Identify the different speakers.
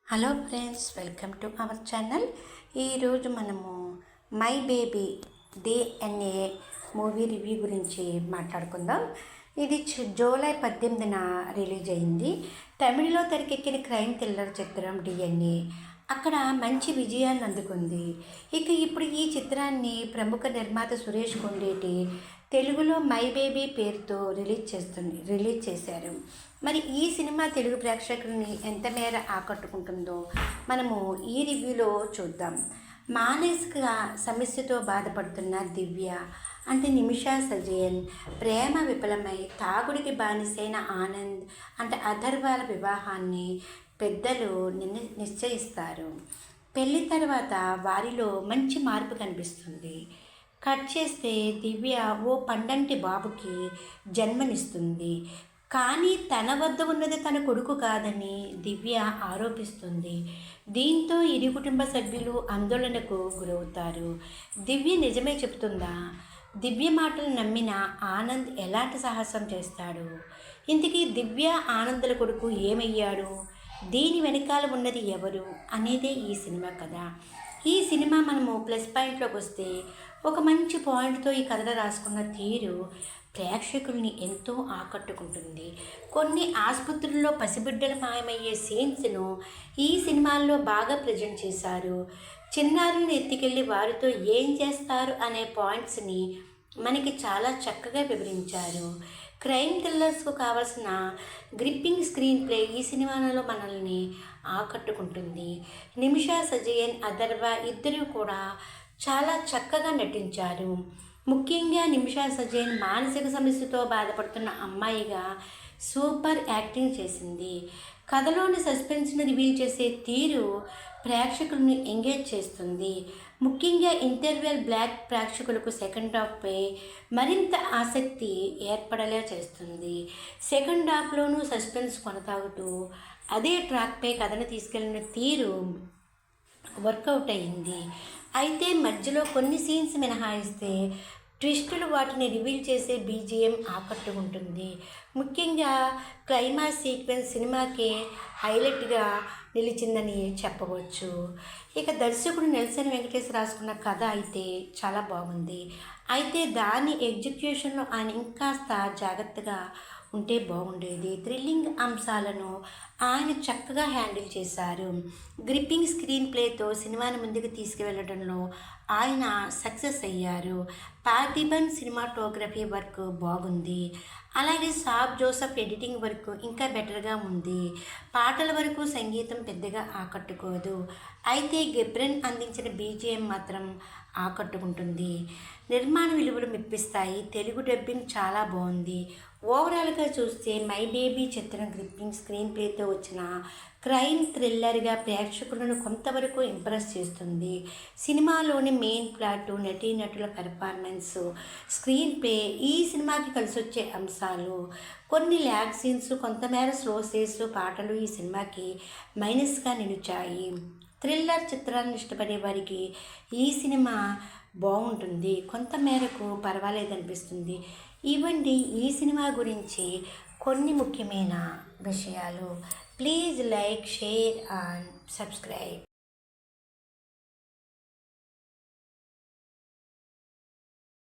Speaker 1: Hello friends, welcome to our channel. ఈరోజు మనము my baby DNA movie review గురించి మాట్లాడుకుందాం. ఇది జూలై 18న రిలీజ్ అయింది. తమిళలో తెరకెక్కిన క్రైమ్ థ్రిల్లర్ చిత్రం DNA అక్కడ మంచి విజయాన్ని అందుకుంది. ఇప్పుడు ఈ చిత్రాన్ని ప్రముఖ నిర్మాత సురేష్ కొండేటి తెలుగులో మై బేబీ పేరుతో రిలీజ్ చేశారు. మరి ఈ సినిమా తెలుగు ప్రేక్షకుల్ని ఎంత మేర ఆకట్టుకుంటుందో మనము ఈ రివ్యూలో చూద్దాం. మానసిక సమస్యతో బాధపడుతున్న దివ్య అంటే నిమిషా సజయన్ ప్రేమ విఫలమై తాగుడికి బానిసైన ఆనంద్ అంటే అథర్వాల వివాహాన్ని పెద్దలు నిశ్చయిస్తారు. పెళ్లి తర్వాత వారిలో మంచి మార్పు కనిపిస్తుంది. కట్ చేస్తే దివ్య ఓ పండంటి బాబుకి జన్మనిస్తుంది. కానీ తన వద్ద ఉన్నది తన కొడుకు కాదని దివ్య ఆరోపిస్తుంది. దీంతో ఇరు కుటుంబ సభ్యులు ఆందోళనకు గురవుతారు. దివ్య నిజమే చెబుతుందా? దివ్య మాటలు నమ్మిన ఆనంద్ ఎలాంటి సాహసం చేస్తాడు? ఇంతకీ దివ్య ఆనందుల కొడుకు ఏమయ్యాడు? దీని వెనకాల ఉన్నది ఎవరు అనేదే ఈ సినిమా కథ. ఈ సినిమా మనము ప్లస్ పాయింట్లోకి వస్తే ఒక మంచి పాయింట్తో ఈ కథలో రాసుకున్న తీరు ప్రేక్షకుల్ని ఎంతో ఆకట్టుకుంటుంది. కొన్ని ఆసుపత్రుల్లో పసిబిడ్డలు మాయమయ్యే సీన్స్ను ఈ సినిమాల్లో బాగా ప్రజెంట్ చేశారు. చిన్నారులను ఎత్తుకెళ్ళి వారితో ఏం చేస్తారు అనే పాయింట్స్ని మనకి చాలా చక్కగా వివరించారు. క్రైమ్ థ్రిల్లర్స్కు కావాల్సిన గ్రిప్పింగ్ స్క్రీన్ ప్లే ఈ సినిమాలో మనల్ని ఆకట్టుకుంటుంది. నిమిషా సజయన్, అథర్వ ఇద్దరూ కూడా చాలా చక్కగా నటించారు. ముఖ్యంగా నిమిషా సజయన్ మానసిక సమస్యతో బాధపడుతున్న అమ్మాయిగా సూపర్ యాక్టింగ్ చేసింది. కథలోని సస్పెన్స్ని రివీల్ చేసే తీరు ప్రేక్షకులను ఎంగేజ్ చేస్తుంది. ముఖ్యంగా ఇంటర్వెల్ బ్లాక్ ప్రేక్షకులకు సెకండ్ హాఫ్పై మరింత ఆసక్తి ఏర్పడేలా చేస్తుంది. సెకండ్ హాఫ్లోనూ సస్పెన్స్ కొనసాగుతూ అదే ట్రాక్పై కథను తీసుకెళ్లిన తీరు వర్కౌట్ అయింది. అయితే మధ్యలో కొన్ని సీన్స్ మినహాయిస్తే ట్విస్టులు వాటిని రివీల్ చేసే BGM ఆకట్టుకుంటుంది. ముఖ్యంగా క్లైమాక్స్ సీక్వెన్స్ సినిమాకి హైలైట్గా నిలిచిందని చెప్పవచ్చు. దర్శకుడు నెల్సన్ వెంకటేష్ రాసుకున్న కథ అయితే చాలా బాగుంది. అయితే దాని ఎగ్జిక్యూషన్లో ఆయన ఇంకాస్త జాగ్రత్తగా ఉంటే బాగుండేది. థ్రిల్లింగ్ అంశాలను ఆయన చక్కగా హ్యాండిల్ చేశారు. గ్రిప్పింగ్ స్క్రీన్ ప్లేతో సినిమాని ముందుకు తీసుకువెళ్ళడంలో ఆయన సక్సెస్ అయ్యారు. పార్థిబన్ సినిమాటోగ్రఫీ వర్క్ బాగుంది. అలాగే సాబ్ జోసెఫ్ ఎడిటింగ్ వర్క్ ఇంకా బెటర్గా ఉంది. పాటల వరకు సంగీతం పెద్దగా ఆకట్టుకోదు. అయితే గెబ్రెన్ అందించిన BGM మాత్రం ఆకట్టుకుంటుంది. నిర్మాణ విలువలు మెప్పిస్తాయి. తెలుగు డబ్బింగ్ చాలా బాగుంది. ఓవరాల్గా చూస్తే మై బేబీ చిత్రం గ్రిప్పింగ్ స్క్రీన్ ప్లేతో వచ్చిన క్రైమ్ థ్రిల్లర్గా ప్రేక్షకులను కొంతవరకు ఇంప్రెస్ చేస్తుంది. సినిమాలోని మెయిన్ ప్లాట్, నటీనటుల పెర్ఫార్మెన్స్, స్క్రీన్ ప్లే ఈ సినిమాకి కలిసొచ్చే అంశాలు, కొన్ని ల్యాగ్ సీన్స్, కొంతమేర స్లో సీన్స్, పాటలు ఈ సినిమాకి మైనస్గా నిలిచాయి. థ్రిల్లర్ చిత్రాలను ఇష్టపడే వారికి ఈ సినిమా బాగుంటుంది, కొంతమేరకు పర్వాలేదనిపిస్తుంది. ఇవ్వండి ఈ సినిమా గురించి కొన్ని ముఖ్యమైన విషయాలు. Please like, share and subscribe.